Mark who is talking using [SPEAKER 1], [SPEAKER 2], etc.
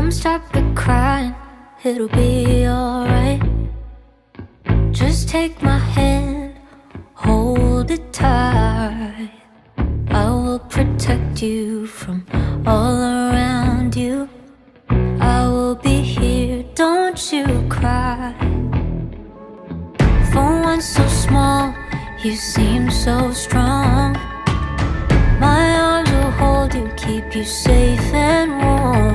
[SPEAKER 1] Don't stop the crying, it'll be alright. Just take my hand, hold it tight. I will protect you from all around you. I will be here, don't you cry. For one so small, you seem so strong. My arms will hold you, keep you safe and warm.